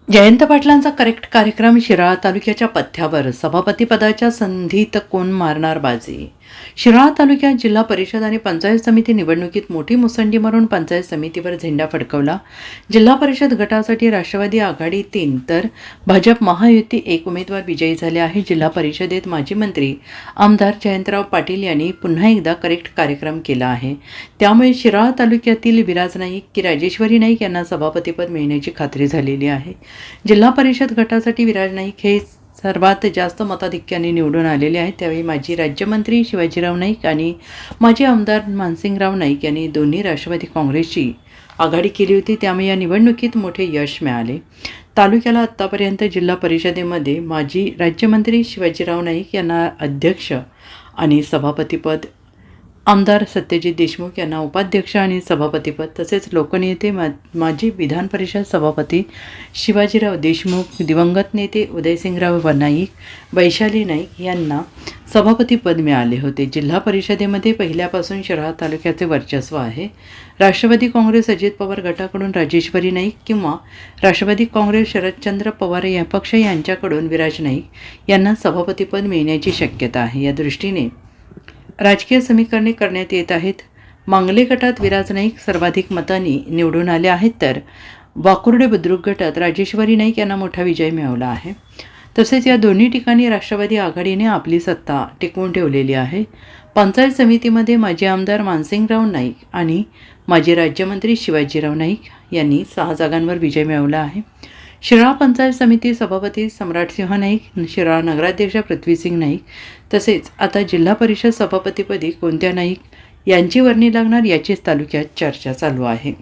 Jayant पाटलांचा correct कार्यक्रम शिराळा तालुक्याच्या पथ्यावर सभापतीपदाच्या संधीत कोण मारणार बाजी. शिराळा तालुक्यात जिल्हा परिषद आणि पंचायत समिती निवडणुकीत मोठी मुसंडी मारून पंचायत समितीवर झेंडा फडकवला. जिल्हा परिषद गटासाठी राष्ट्रवादी आघाडी 3 तर भाजप महायुती 1 उमेदवार विजयी झाले आहे. जिल्हा परिषदेत माजी मंत्री आमदार जयंतराव पाटील यांनी पुन्हा एकदा करेक्ट कार्यक्रम केला आहे. त्यामुळे शिराळा तालुक्यातील विराज नाईक की राजेश्वरी नाईक यांना सभापतीपद मिळण्याची खात्री झालेली आहे. जिल्हा परिषद गटासाठी विराज नाईक हे सर्वात जास्त मताधिक्याने निवडून आलेले आहेत. त्यावेळी माजी राज्यमंत्री शिवाजीराव नाईक आणि माजी आमदार मानसिंगराव नाईक यांनी दोन्ही राष्ट्रवादी काँग्रेसची आघाडी केली होती. त्यामुळे या निवडणुकीत मोठे यश मिळाले. तालुक्याला आत्तापर्यंत जिल्हा परिषदेमध्ये माजी राज्यमंत्री शिवाजीराव नाईक यांना अध्यक्ष आणि सभापतीपद, आमदार सत्यजित देशमुख यांना उपाध्यक्ष आणि सभापतीपद, तसेच लोकनेते माजी विधान परिषद सभापती शिवाजीराव देशमुख, दिवंगत नेते उदयसिंगराव नाईक, वैशाली नाईक यांना सभापतीपद मिळाले होते. जिल्हा परिषदेमध्ये पहिल्यापासून शिराळा तालुक्याचे वर्चस्व आहे. राष्ट्रवादी काँग्रेस अजित पवार गटाकडून राजेश्वरी नाईक किंवा राष्ट्रवादी काँग्रेस शरदचंद्र पवार या पक्ष यांच्याकडून विराज नाईक यांना सभापतीपद मिळण्याची शक्यता आहे. या दृष्टीने राजकीय समीकरणे करण्यात येत आहेत. मांगले गटात विराज नाईक सर्वाधिक मतांनी निवडून आले आहेत, तर वाकुर्डे बुद्रुक गटात राजेश्वरी नाईक यांना मोठा विजय मिळवला आहे. तसेच या दोन्ही ठिकाणी राष्ट्रवादी आघाडीने आपली सत्ता टिकवून ठेवलेली आहे. पंचायत समितीमध्ये माजी आमदार मानसिंगराव नाईक आणि माजी राज्यमंत्री शिवाजीराव नाईक यांनी 6 जागांवर विजय मिळवला आहे. शिराळा पंचायत समिती सभापती सम्राटसिंह नाईक, शिराळा नगराध्यक्ष पृथ्वीसिंग नाईक, तसेच आता जिल्हा परिषद सभापतीपदी कोणत्या नाईक यांची वर्णी लागणार याचीच तालुक्यात चर्चा चालू आहे.